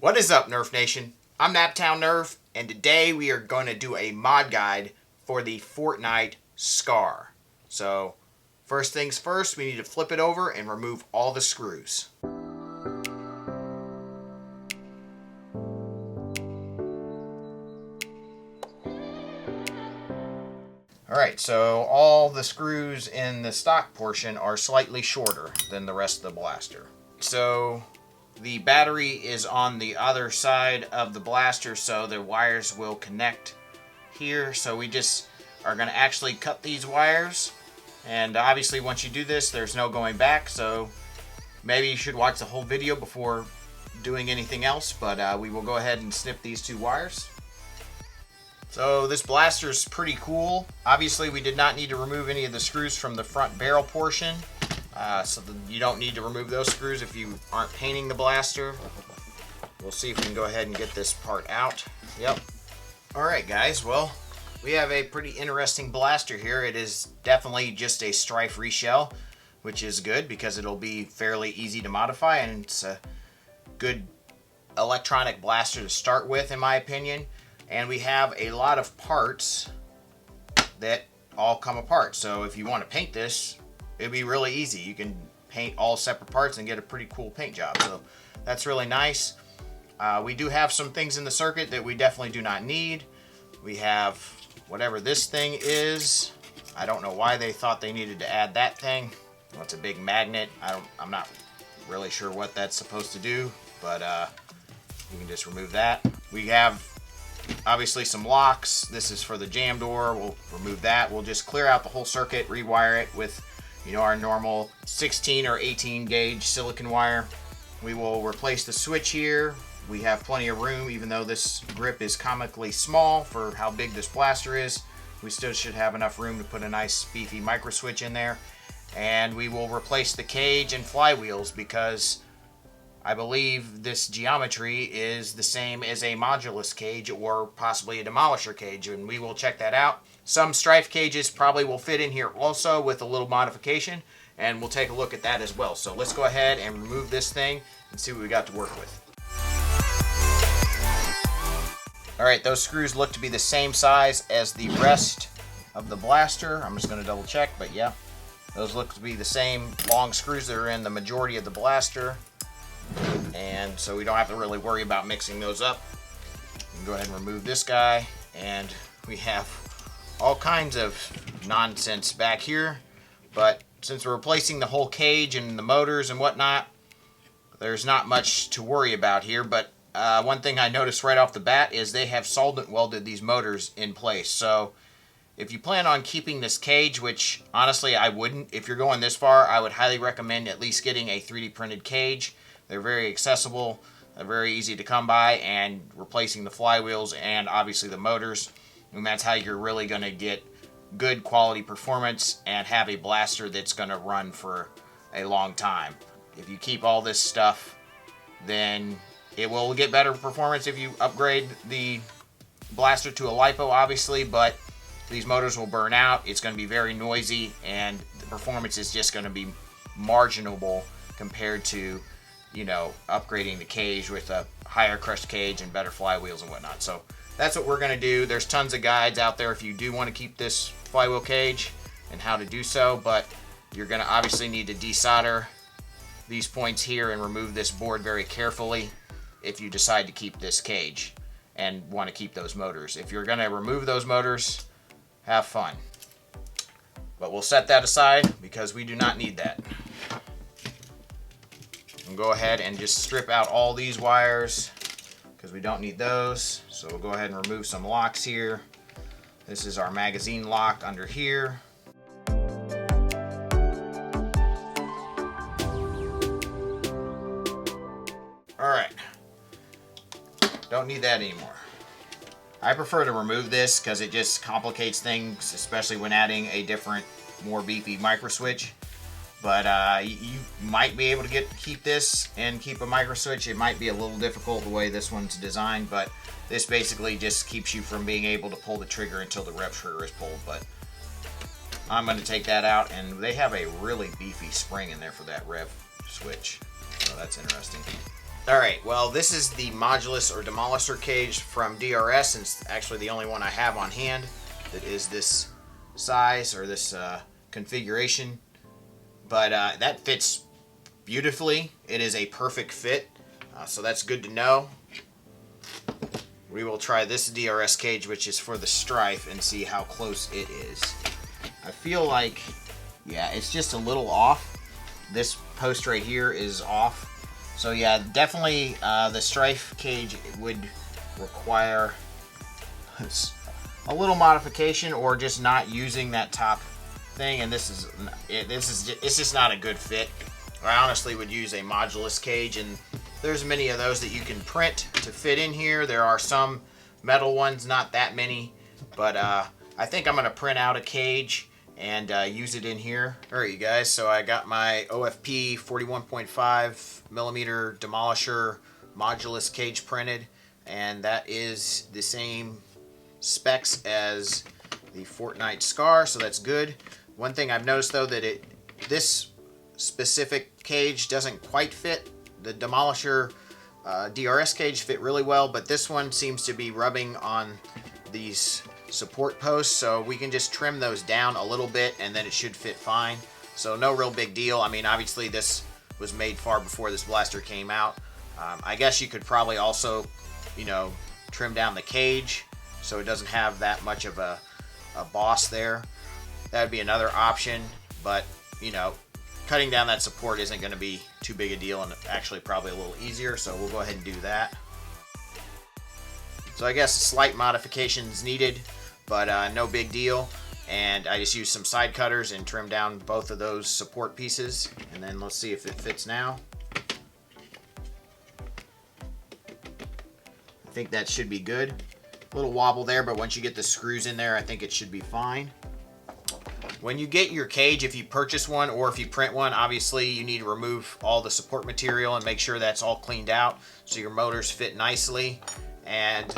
What is up, Nerf Nation? I'm Naptown Nerf, and today we are going to do a mod guide for the Fortnite Scar. So, first things first, we need to flip it over and remove all the screws. Alright, so all the screws in the stock portion are slightly shorter than the rest of the blaster. So, the battery is on the other side of the blaster, so the wires will connect here. So we just are going to actually cut these wires, and obviously once you do this there's no going back, so maybe you should watch the whole video before doing anything else, but we will go ahead and snip these two wires. So this blaster is pretty cool. Obviously we did not need to remove any of the screws from the front barrel portion. So you don't need to remove those screws if you aren't painting the blaster. We'll see if we can go ahead and get this part out. Yep. Alright guys, well, we have a pretty interesting blaster here. It is definitely just a strife reshell, which is good because it'll be fairly easy to modify, and it's a good electronic blaster to start with in my opinion. And we have a lot of parts that all come apart. So if you want to paint this, it'd be really easy. You can paint all separate parts and get a pretty cool paint job. So that's really nice. We do have some things in the circuit that we definitely do not need. We have whatever this thing is. I don't know why they thought they needed to add that thing. Well, it's a big magnet. I'm not really sure what that's supposed to do, but you can just remove that. We have obviously some locks. This is for the jam door. We'll remove that. We'll just clear out the whole circuit, rewire it with, you know, our normal 16 or 18 gauge silicon wire. We will replace the switch here. We have plenty of room, even though this grip is comically small for how big this blaster is. We still should have enough room to put a nice beefy microswitch in there. And we will replace the cage and flywheels because I believe this geometry is the same as a modulus cage or possibly a demolisher cage, and we will check that out. Some strife cages probably will fit in here also with a little modification, and we'll take a look at that as well. So let's go ahead and remove this thing and see what we got to work with. Alright, those screws look to be the same size as the rest of the blaster. I'm just going to double check, but yeah, those look to be the same long screws that are in the majority of the blaster. And so we don't have to really worry about mixing those up. We can go ahead and remove this guy, and we have all kinds of nonsense back here, but since we're replacing the whole cage and the motors and whatnot, there's not much to worry about here. But one thing I noticed right off the bat is they have solvent welded these motors in place. So if you plan on keeping this cage, which honestly I wouldn't, if you're going this far, I would highly recommend at least getting a 3D printed cage. They're very accessible, they're very easy to come by, and replacing the flywheels and obviously the motors, and that's how you're really going to get good quality performance and have a blaster that's going to run for a long time. If you keep all this stuff, then it will get better performance if you upgrade the blaster to a lipo, obviously, but these motors will burn out, it's going to be very noisy, and the performance is just going to be marginable compared to, you know, upgrading the cage with a higher crushed cage and better flywheels and whatnot. So that's what we're going to do. There's tons of guides out there if you do want to keep this flywheel cage and how to do so, but you're going to obviously need to desolder these points here and remove this board very carefully if you decide to keep this cage and want to keep those motors. If you're going to remove those motors, have fun. But we'll set that aside because we do not need that. And go ahead and just strip out all these wires because we don't need those. So we'll go ahead and remove some locks here. This is our magazine lock under here. Alright, don't need that anymore. I prefer to remove this because it just complicates things, especially when adding a different, more beefy microswitch. But you might be able to keep this and keep a microswitch. It might be a little difficult the way this one's designed, but this basically just keeps you from being able to pull the trigger until the rev trigger is pulled. But I'm going to take that out, and they have a really beefy spring in there for that rev switch, so that's interesting. Alright, well this is the modulus or demolisher cage from DRS, and it's actually the only one I have on hand that is this size or this configuration. But that fits beautifully. It is a perfect fit, so that's good to know. We will try this DRS cage, which is for the Strife, and see how close it is. I feel like, yeah, it's just a little off. This post right here is off. So yeah, definitely the Strife cage would require a little modification, or just not using that top thing. And it's just not a good fit. I honestly would use a modulus cage, and there's many of those that you can print to fit in here. There are some metal ones, not that many, but I think I'm going to print out a cage and use it in here. Alright you guys, so I got my OFP 41.5 millimeter demolisher modulus cage printed, and that is the same specs as the Fortnite Scar, so that's good. One thing I've noticed though, that this specific cage doesn't quite fit. The demolisher DRS cage fit really well, but this one seems to be rubbing on these support posts, so we can just trim those down a little bit and then it should fit fine. So no real big deal. I mean, obviously this was made far before this blaster came out. I guess you could probably also, you know, trim down the cage so it doesn't have that much of a boss there. That would be another option, but you know, cutting down that support isn't going to be too big a deal, and actually probably a little easier, so we'll go ahead and do that. So I guess slight modifications needed, but no big deal. And I just used some side cutters and trimmed down both of those support pieces, and then let's see if it fits now. I think that should be good. A little wobble there, but once you get the screws in there, I think it should be fine. When you get your cage, if you purchase one or if you print one, obviously you need to remove all the support material and make sure that's all cleaned out so your motors fit nicely. And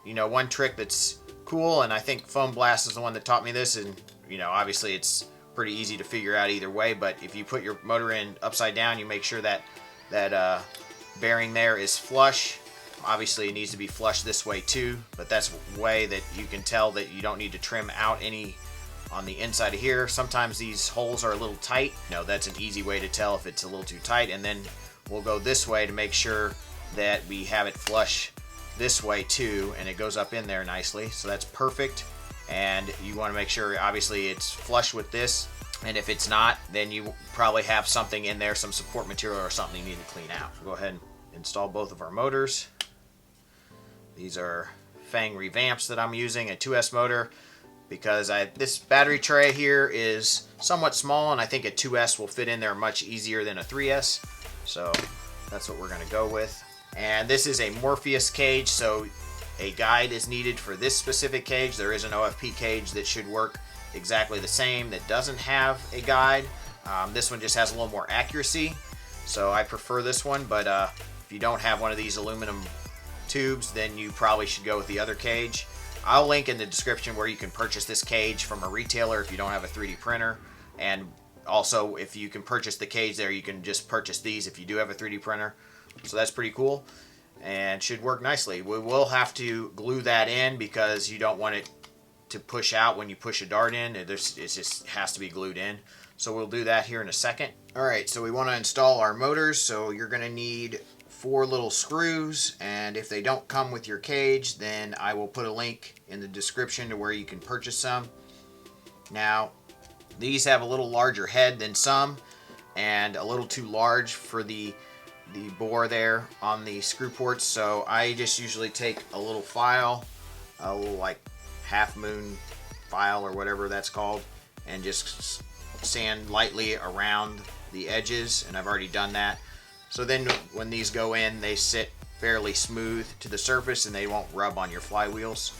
you know, one trick that's cool, and I think Foam Blast is the one that taught me this, and you know, obviously it's pretty easy to figure out either way, but if you put your motor in upside down, you make sure that bearing there is flush. Obviously it needs to be flush this way too, but that's a way that you can tell that you don't need to trim out any on the inside of here. Sometimes these holes are a little tight. You know, that's an easy way to tell if it's a little too tight. And then we'll go this way to make sure that we have it flush this way too, and it goes up in there nicely. So that's perfect. And you want to make sure obviously it's flush with this, and if it's not, then you probably have something in there, some support material or something you need to clean out. We'll go ahead and install both of our motors. These are Fang revamps that I'm using, a 2S motor, because this battery tray here is somewhat small, and I think a 2S will fit in there much easier than a 3S. So that's what we're going to go with. And this is a Morpheus cage, so a guide is needed for this specific cage. There is an OFP cage that should work exactly the same that doesn't have a guide. This one just has a little more accuracy, so I prefer this one. But if you don't have one of these aluminum tubes, then you probably should go with the other cage. I'll link in the description where you can purchase this cage from a retailer if you don't have a 3D printer. And also, if you can purchase the cage there, you can just purchase these if you do have a 3D printer. So that's pretty cool and should work nicely. We will have to glue that in because you don't want it to push out when you push a dart in. It just has to be glued in. So we'll do that here in a second. Alright, so we want to install our motors. So you're going to need 4 little screws, and if they don't come with your cage, then I will put a link in the description to where you can purchase some. Now, these have a little larger head than some, and a little too large for the bore there on the screw ports, so I just usually take a little file, a little like half moon file or whatever that's called, and just sand lightly around the edges, and I've already done that. So then when these go in, they sit fairly smooth to the surface and they won't rub on your flywheels.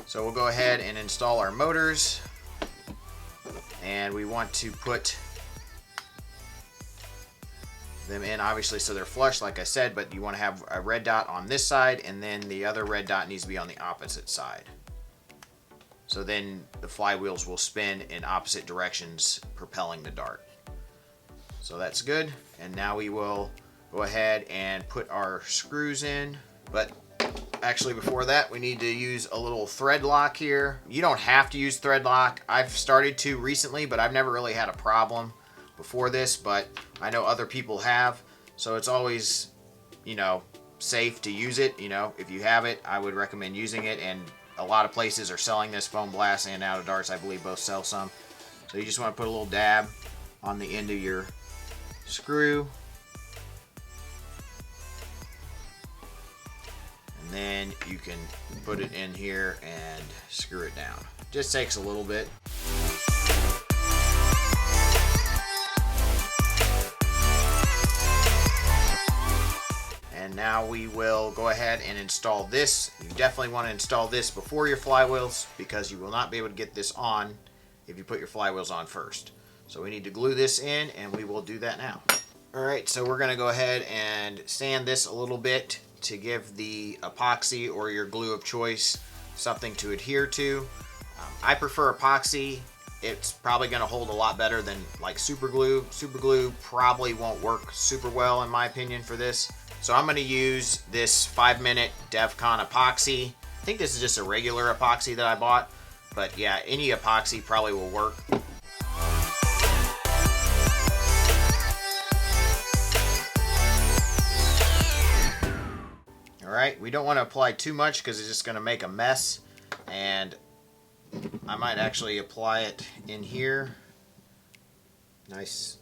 So we'll go ahead and install our motors, and we want to put them in obviously so they're flush like I said, but you want to have a red dot on this side, and then the other red dot needs to be on the opposite side. So then the flywheels will spin in opposite directions, propelling the dart. So that's good. And now we will go ahead and put our screws in. But actually before that, we need to use a little thread lock here. You don't have to use thread lock. I've started to recently, but I've never really had a problem before this, but I know other people have. So it's always, you know, safe to use it. You know, if you have it, I would recommend using it. And a lot of places are selling this. Foam Blast and Out of Darts, I believe, both sell some. So you just want to put a little dab on the end of your screw. And then you can put it in here and screw it down. Just takes a little bit. And now we will go ahead and install this. You definitely want to install this before your flywheels because you will not be able to get this on if you put your flywheels on first. So we need to glue this in, and we will do that now. Alright, so we're going to go ahead and sand this a little bit to give the epoxy or your glue of choice something to adhere to. I prefer epoxy. It's probably going to hold a lot better than like super glue. Super glue probably won't work super well in my opinion for this. So I'm going to use this 5-minute DevCon epoxy. I think this is just a regular epoxy that I bought. But yeah, any epoxy probably will work. Alright, we don't want to apply too much because it's just going to make a mess. And I might actually apply it in here. Nice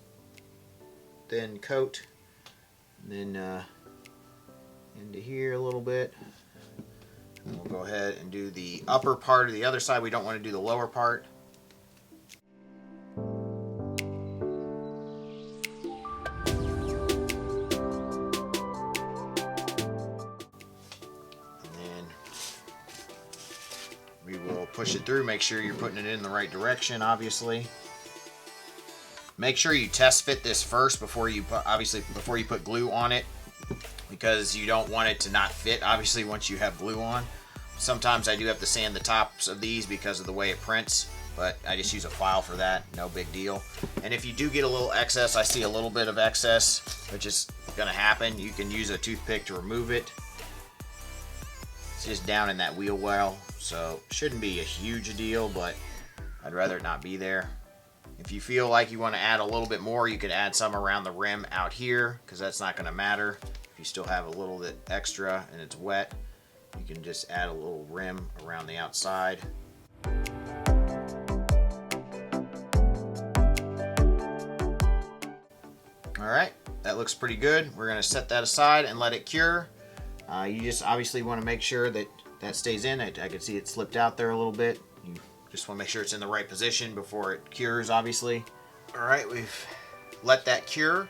thin coat. And then into here a little bit. And we'll go ahead and do the upper part of the other side. We don't want to do the lower part. We will push it through. Make sure you're putting it in the right direction, obviously. Make sure you test fit this first before you put, obviously before you put glue on it, because you don't want it to not fit, obviously, once you have glue on. Sometimes I do have to sand the tops of these because of the way it prints, but I just use a file for that, no big deal. And if you do get a little excess, I see a little bit of excess, which is gonna happen, you can use a toothpick to remove it. It's just down in that wheel well, so shouldn't be a huge deal, but I'd rather it not be there. If you feel like you want to add a little bit more, you could add some around the rim out here, because that's not going to matter. If you still have a little bit extra and it's wet, you can just add a little rim around the outside. Alright, that looks pretty good. We're going to set that aside and let it cure. You just obviously want to make sure that that stays in. I can see it slipped out there a little bit. You just want to make sure it's in the right position before it cures, obviously. Alright, we've let that cure.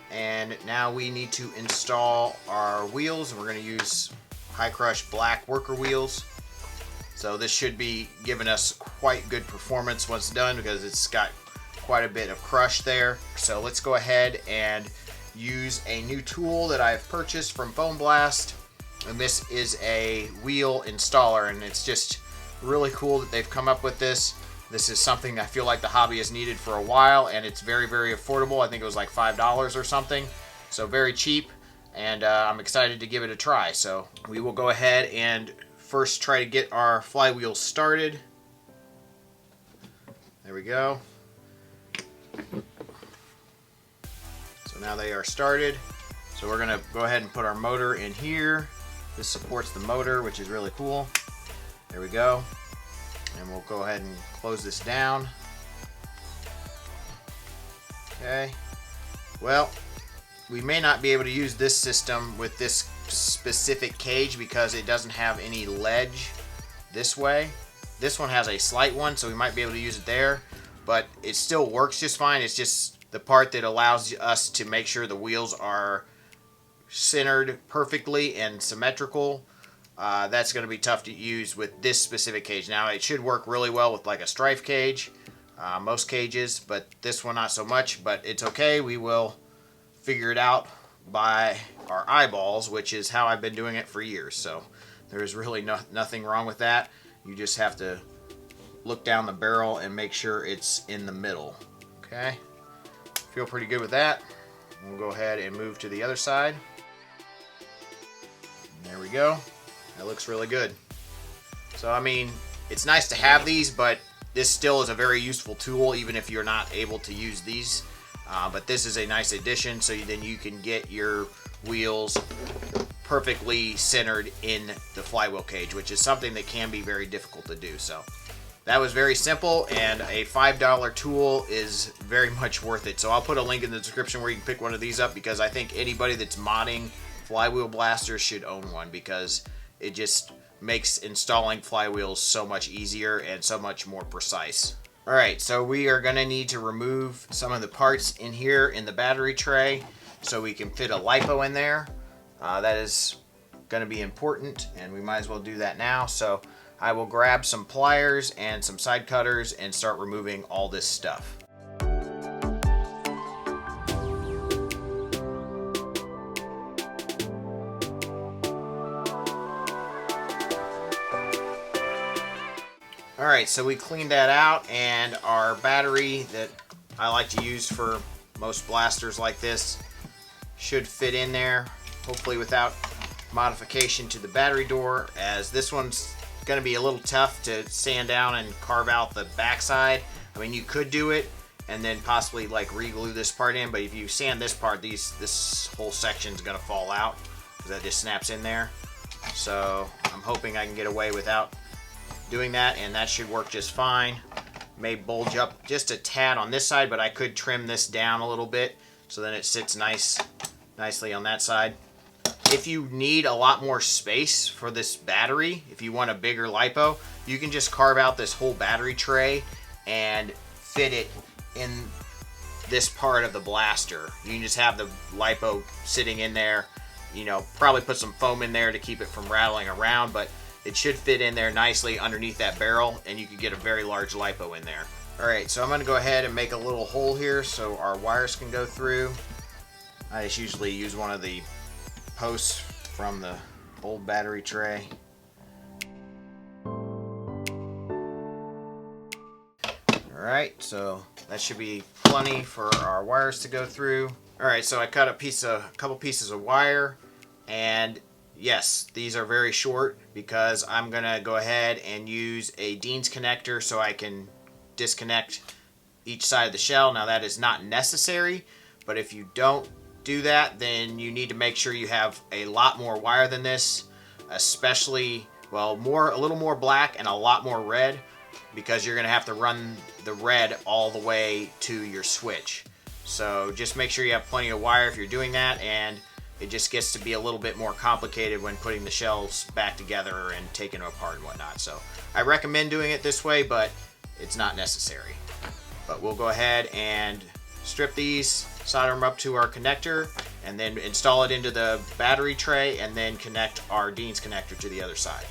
And now we need to install our wheels. We're going to use High Crush Black worker wheels. So this should be giving us quite good performance once done, because it's got quite a bit of crush there. So let's go ahead and use a new tool that I've purchased from Foam Blast. And this is a wheel installer, and it's just really cool that they've come up with this. This is something I feel like the hobby has needed for a while, and it's very, very affordable. I think it was like $5 or something, so very cheap, and I'm excited to give it a try. So we will go ahead and first try to get our flywheels started. There we go. So now they are started. So we're gonna go ahead and put our motor in here. This supports the motor, which is really cool. There we go. And we'll go ahead and close this down. Okay. Well, we may not be able to use this system with this specific cage because it doesn't have any ledge this way. This one has a slight one, so we might be able to use it there, but it still works just fine. It's just the part that allows us to make sure the wheels are centered perfectly and symmetrical. That's going to be tough to use with this specific cage. Now, it should work really well with like a strife cage, most cages, but this one not so much, but it's okay. We will figure it out by our eyeballs, which is how I've been doing it for years. So there's really nothing wrong with that. You just have to look down the barrel and make sure it's in the middle. Okay, feel pretty good with that. We'll go ahead and move to the other side. There we go. That looks really good. So I mean, it's nice to have these, but this still is a very useful tool even if you're not able to use these. But this is a nice addition, so then you can get your wheels perfectly centered in the flywheel cage, which is something that can be very difficult to do. So that was very simple, and a $5 tool is very much worth it. So I'll put a link in the description where you can pick one of these up, because I think anybody that's modding flywheel blasters should own one, because it just makes installing flywheels so much easier and so much more precise. Alright, so we are going to need to remove some of the parts in here in the battery tray so we can fit a lipo in there. That is going to be important, and we might as well do that now. So I will grab some pliers and some side cutters and start removing all this stuff. Alright, so we cleaned that out, and our battery that I like to use for most blasters like this should fit in there, hopefully without modification to the battery door, as this one's going to be a little tough to sand down and carve out the backside. I mean, you could do it and then possibly like re-glue this part in, but if you sand this part, this whole section is going to fall out because that just snaps in there. So I'm hoping I can get away without doing that, and that should work just fine. May bulge up just a tad on this side, but I could trim this down a little bit so then it sits nicely on that side. If you need a lot more space for this battery, if you want a bigger lipo, you can just carve out this whole battery tray and fit it in this part of the blaster. You can just have the lipo sitting in there, you know, probably put some foam in there to keep it from rattling around, but it should fit in there nicely underneath that barrel, and you could get a very large lipo in there. Alright, so I'm going to go ahead and make a little hole here so our wires can go through. I just usually use one of the posts from the old battery tray. Alright, so that should be plenty for our wires to go through. Alright, so I cut a couple pieces of wire, and yes, these are very short because I'm going to go ahead and use a Dean's connector so I can disconnect each side of the shell. Now that is not necessary, but if you don't do that, then you need to make sure you have a lot more wire than this, especially, well, a little more black and a lot more red, because you're going to have to run the red all the way to your switch. So just make sure you have plenty of wire if you're doing that, and it just gets to be a little bit more complicated when putting the shells back together and taking them apart and whatnot. So I recommend doing it this way, but it's not necessary. But we'll go ahead and strip these, solder them up to our connector, and then install it into the battery tray, and then connect our Dean's connector to the other side.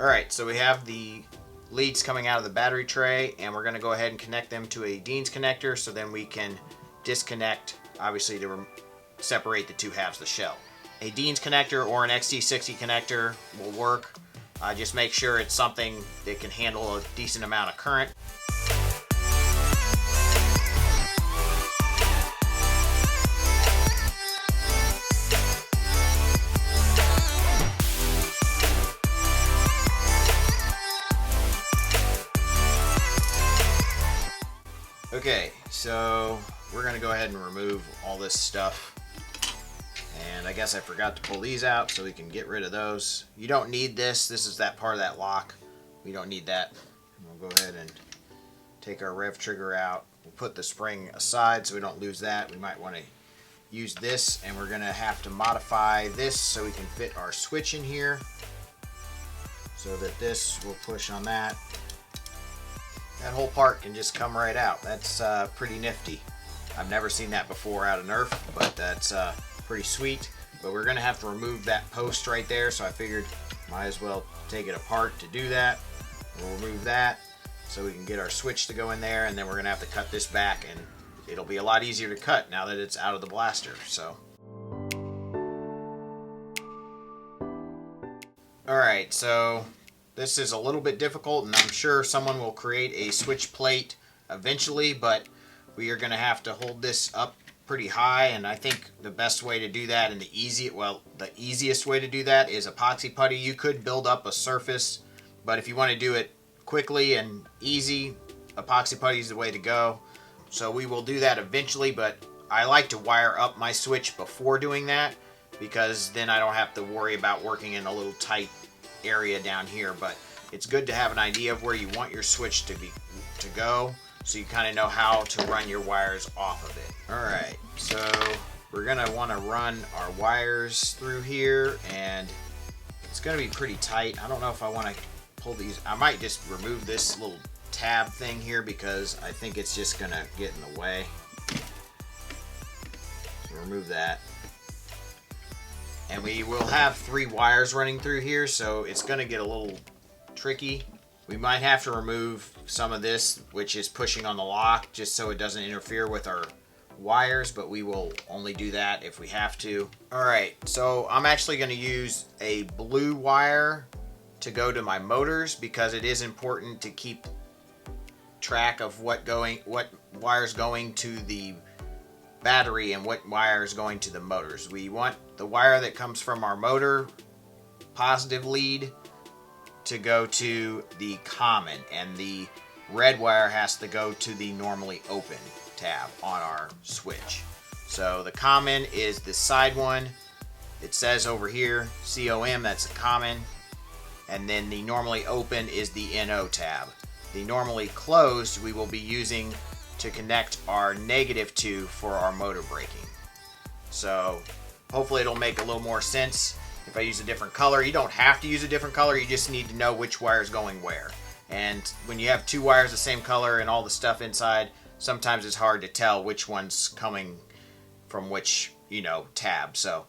Alright, so we have the leads coming out of the battery tray, and we're going to go ahead and connect them to a Dean's connector so then we can disconnect, obviously, to separate the two halves of the shell. A Dean's connector or an XT60 connector will work. Just make sure it's something that can handle a decent amount of current. Okay, so we're going to go ahead and remove all this stuff. And I guess I forgot to pull these out so we can get rid of those. You don't need this. This is that part of that lock. We don't need that. We'll go ahead and take our rev trigger out. We'll put the spring aside so we don't lose that. We might want to use this, and we're going to have to modify this so we can fit our switch in here so that this will push on that. That whole part can just come right out. That's pretty nifty. I've never seen that before out of Nerf, but that's pretty sweet. But we're gonna have to remove that post right there, so I figured might as well take it apart to do that. We'll remove that so we can get our switch to go in there, and then we're gonna have to cut this back, and it'll be a lot easier to cut now that it's out of the blaster. So alright, so this is a little bit difficult, and I'm sure someone will create a switch plate eventually, but we are going to have to hold this up pretty high, and I think the best way to do that, and the easiest way to do that is epoxy putty. You could build up a surface, but if you want to do it quickly and easy, epoxy putty is the way to go. So we will do that eventually, but I like to wire up my switch before doing that, because then I don't have to worry about working in a little tight area down here. But it's good to have an idea of where you want your switch to go, so you kind of know how to run your wires off of it. Alright, so we're going to want to run our wires through here, and it's going to be pretty tight. I don't know if I want to pull these. I might just remove this little tab thing here, because I think it's just going to get in the way. So remove that. And we will have 3 wires running through here, so it's going to get a little tricky. We might have to remove some of this, which is pushing on the lock, just so it doesn't interfere with our wires, but we will only do that if we have to. Alright, so I'm actually going to use a blue wire to go to my motors, because it is important to keep track of what wires going to the battery and what wire is going to the motors. We want the wire that comes from our motor positive lead to go to the common, and the red wire has to go to the normally open tab on our switch. So the common is the side one. It says over here COM, that's a common, and then the normally open is the NO tab. The normally closed we will be using to connect our -2 for our motor braking. So hopefully it'll make a little more sense if I use a different color. You don't have to use a different color, you just need to know which wire is going where. And when you have 2 wires the same color and all the stuff inside, sometimes it's hard to tell which one's coming from which, tab. So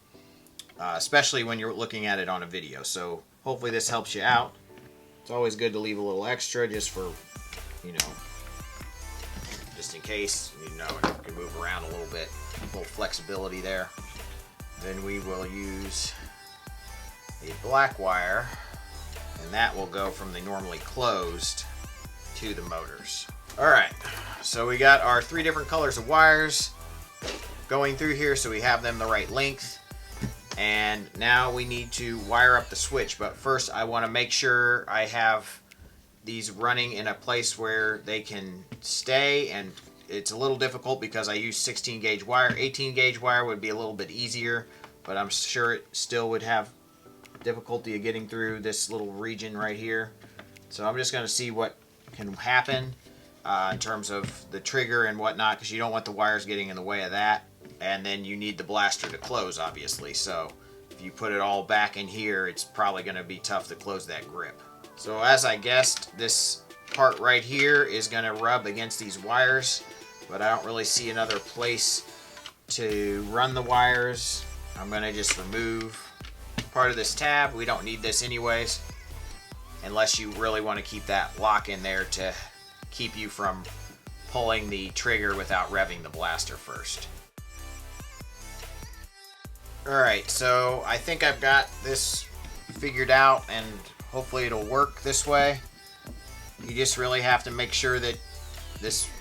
especially when you're looking at it on a video. So hopefully this helps you out. It's always good to leave a little extra just for, just in case, it can move around a little bit, a little flexibility there. Then we will use a black wire, and that will go from the normally closed to the motors. Alright, so we got our 3 different colors of wires going through here, so we have them the right length. And now we need to wire up the switch, but first I want to make sure I have these running in a place where they can stay, and it's a little difficult because I use 16 gauge wire. 18 gauge wire would be a little bit easier, but I'm sure it still would have difficulty of getting through this little region right here. So I'm just going to see what can happen in terms of the trigger and whatnot, because you don't want the wires getting in the way of that. And then you need the blaster to close, obviously. So if you put it all back in here, it's probably going to be tough to close that grip. So as I guessed, this part right here is going to rub against these wires, but I don't really see another place to run the wires. I'm going to just remove part of this tab. We don't need this anyways, unless you really want to keep that lock in there to keep you from pulling the trigger without revving the blaster first. Alright, so I think I've got this figured out, and hopefully it'll work this way. You just really have to make sure that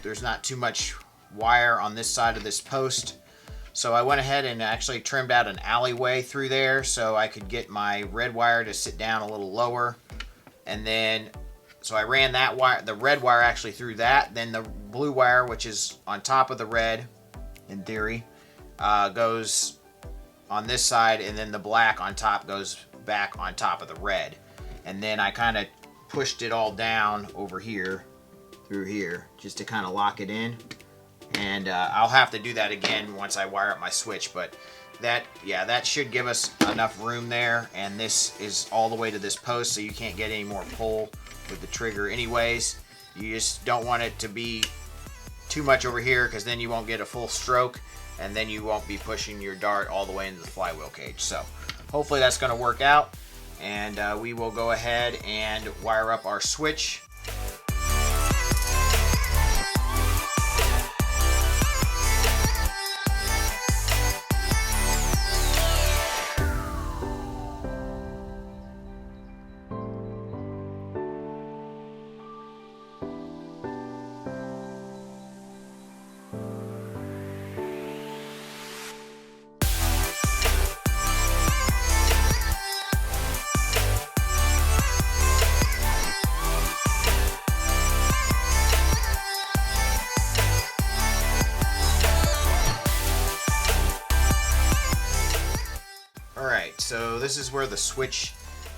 there's not too much wire on this side of this post. So I went ahead and actually trimmed out an alleyway through there so I could get my red wire to sit down a little lower. And then, so I ran that wire, the red wire actually through that. Then the blue wire, which is on top of the red, in theory, goes on this side, and then the black on top goes back on top of the red. And then I kind of pushed it all down over here, through here, just to kind of lock it in. And I'll have to do that again once I wire up my switch, but that should give us enough room there. And this is all the way to this post, so you can't get any more pull with the trigger anyways. You just don't want it to be too much over here, because then you won't get a full stroke, and then you won't be pushing your dart all the way into the flywheel cage. So hopefully that's going to work out, and we will go ahead and wire up our switch. Alright, so this is where the switch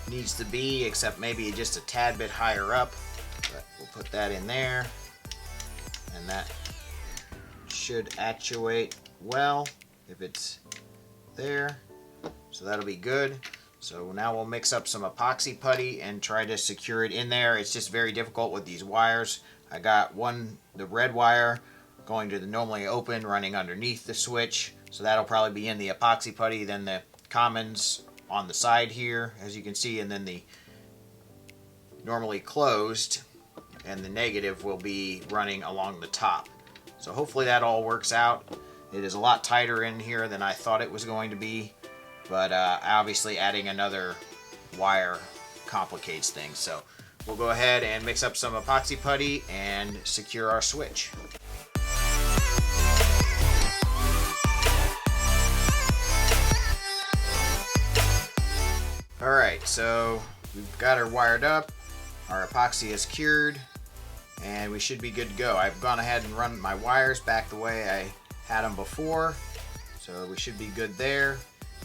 needs to be, except maybe just a tad bit higher up. But we'll put that in there, and that should actuate well if it's there. So that'll be good. So now we'll mix up some epoxy putty and try to secure it in there. It's just very difficult with these wires. I got the red wire going to the normally open, running underneath the switch. So that'll probably be in the epoxy putty, then the commons on the side here, as you can see, and then the normally closed and the negative will be running along the top. So hopefully that all works out. It is a lot tighter in here than I thought it was going to be, but obviously adding another wire complicates things. So we'll go ahead and mix up some epoxy putty and secure our switch. Alright, so we've got her wired up, our epoxy is cured, and we should be good to go. I've gone ahead and run my wires back the way I had them before, so we should be good there.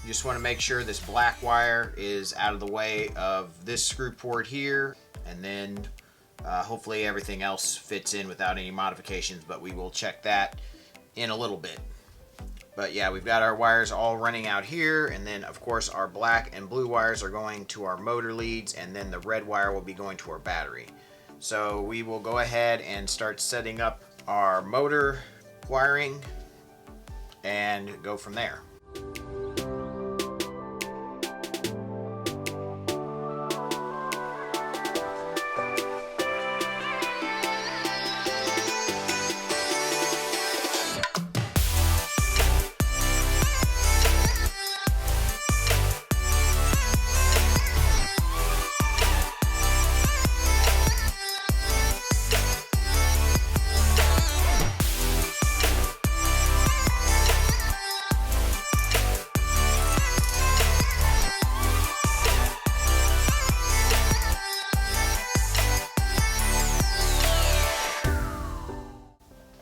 You just want to make sure this black wire is out of the way of this screw port here, and then hopefully everything else fits in without any modifications, but we will check that in a little bit. But yeah, we've got our wires all running out here, and then of course our black and blue wires are going to our motor leads, and then the red wire will be going to our battery. So we will go ahead and start setting up our motor wiring and go from there.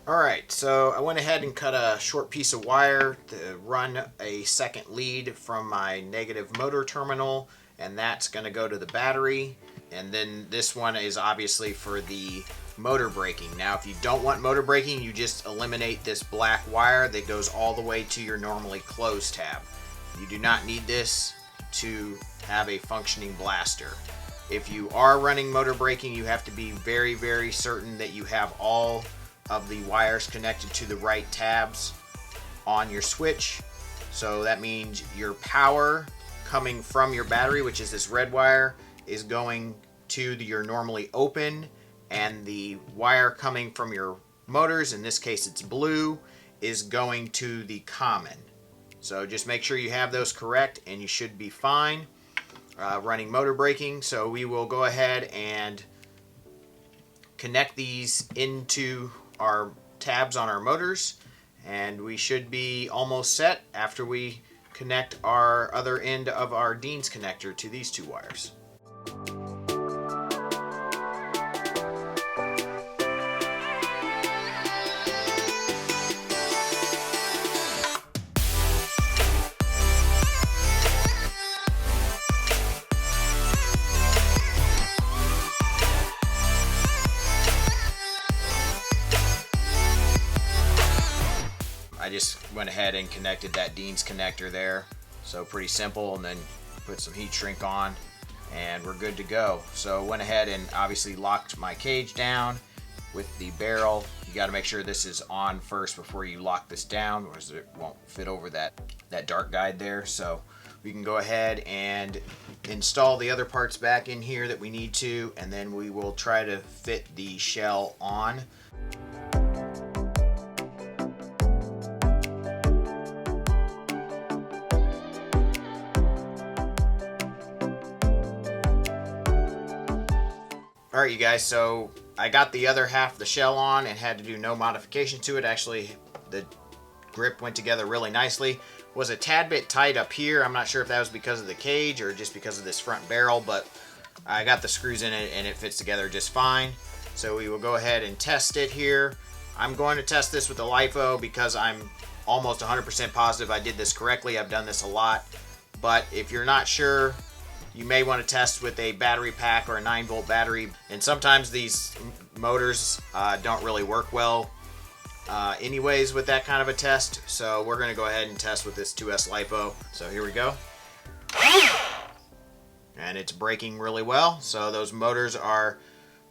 Alright, so I went ahead and cut a short piece of wire to run a second lead from my negative motor terminal, and that's going to go to the battery. And then this one is obviously for the motor braking. Now if you don't want motor braking, you just eliminate this black wire that goes all the way to your normally closed tab. You do not need this to have a functioning blaster. If you are running motor braking, you have to be very, very certain that you have all of the wires connected to the right tabs on your switch. So that means your power coming from your battery, which is this red wire, is going to your normally open, and the wire coming from your motors, in this case it's blue, is going to the common. So just make sure you have those correct and you should be fine running motor braking. So we will go ahead and connect these into our tabs on our motors, and we should be almost set after we connect our other end of our Dean's connector to these two wires. I just went ahead and connected that Dean's connector there, so pretty simple, and then put some heat shrink on and we're good to go. So went ahead and obviously locked my cage down, with the barrel. You got to make sure this is on first before you lock this down, or it won't fit over that dart guide there. So we can go ahead and install the other parts back in here that we need to, and then we will try to fit the shell on. Alright you guys, so I got the other half of the shell on and had to do no modification to it. Actually, the grip went together really nicely. Was a tad bit tight up here. I'm not sure if that was because of the cage or just because of this front barrel, but I got the screws in it and it fits together just fine. So we will go ahead and test it here. I'm going to test this with the Lipo because I'm almost 100% positive I did this correctly. I've done this a lot, but if you're not sure, you may want to test with a battery pack or a 9-volt battery. And sometimes these motors don't really work well anyways with that kind of a test. So we're going to go ahead and test with this 2S Lipo. So here we go. And it's braking really well. So those motors are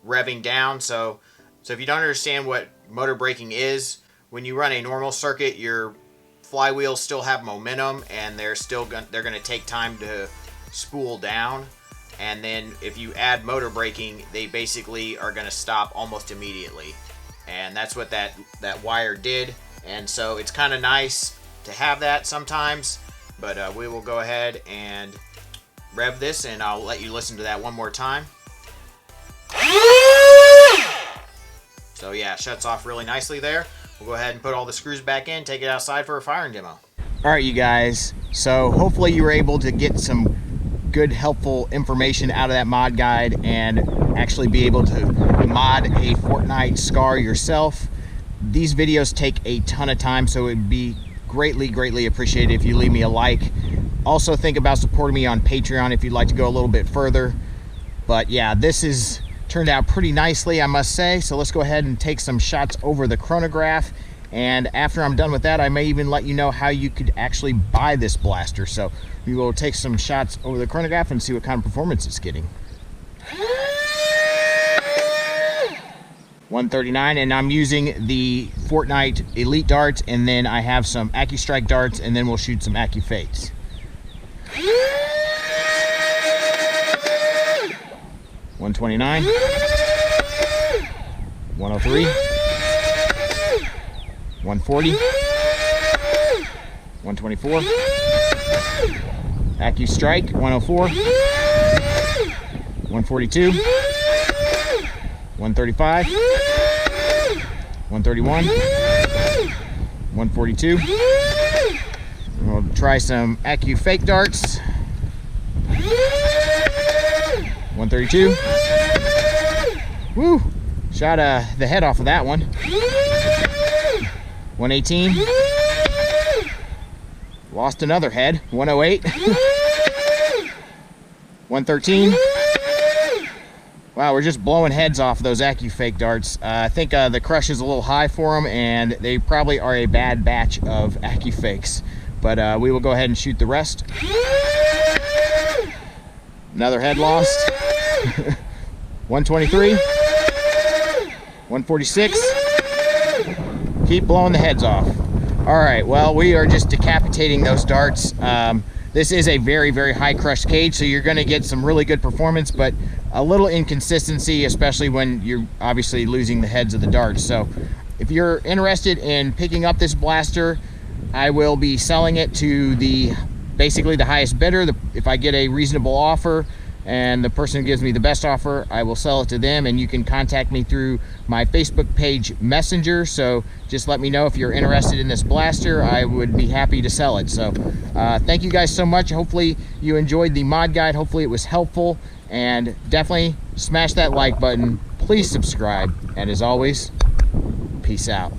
revving down. So if you don't understand what motor braking is, when you run a normal circuit, your flywheels still have momentum and they're going to take time to spool down, and then if you add motor braking, they basically are going to stop almost immediately, and that's what that wire did. And so it's kind of nice to have that sometimes, but we will go ahead and rev this, and I'll let you listen to that one more time. So yeah, it shuts off really nicely there. We'll go ahead and put all the screws back in, take it outside for a firing demo. Alright you guys, so hopefully you were able to get some good helpful information out of that mod guide and actually be able to mod a Fortnite scar yourself. These videos take a ton of time, so it'd be greatly appreciated if you leave me a like. Also think about supporting me on Patreon if you'd like to go a little bit further. But yeah, this is turned out pretty nicely, I must say. So let's go ahead and take some shots over the chronograph. And after I'm done with that, I may even let you know how you could actually buy this blaster. So we will take some shots over the chronograph and see what kind of performance it's getting. 139, and I'm using the Fortnite Elite darts, and then I have some AccuStrike darts, and then we'll shoot some AccuFakes. 129, 103, 140, 124, AccuStrike, 104, 142, 135, 131, 142. We'll try some AccuFake darts. 132. Woo! Shot the head off of that one. 118. Lost another head. 108. 113. Wow, we're just blowing heads off those AccuFake darts. I think the crush is a little high for them, and they probably are a bad batch of AccuFakes. But we will go ahead and shoot the rest. Another head lost. 123. 146. Keep blowing the heads off. All right, well, we are just decapitating those darts. This is a very high crush cage, so you're going to get some really good performance, but a little inconsistency, especially when you're obviously losing the heads of the darts. So if you're interested in picking up this blaster, I will be selling it to basically the highest bidder. If I get a reasonable offer and the person who gives me the best offer, I will sell it to them, and you can contact me through my Facebook page Messenger. So just let me know if you're interested in this blaster. I would be happy to sell it. So thank you guys so much. Hopefully you enjoyed the mod guide. Hopefully it was helpful, and definitely smash that like button. Please subscribe, and as always, peace out.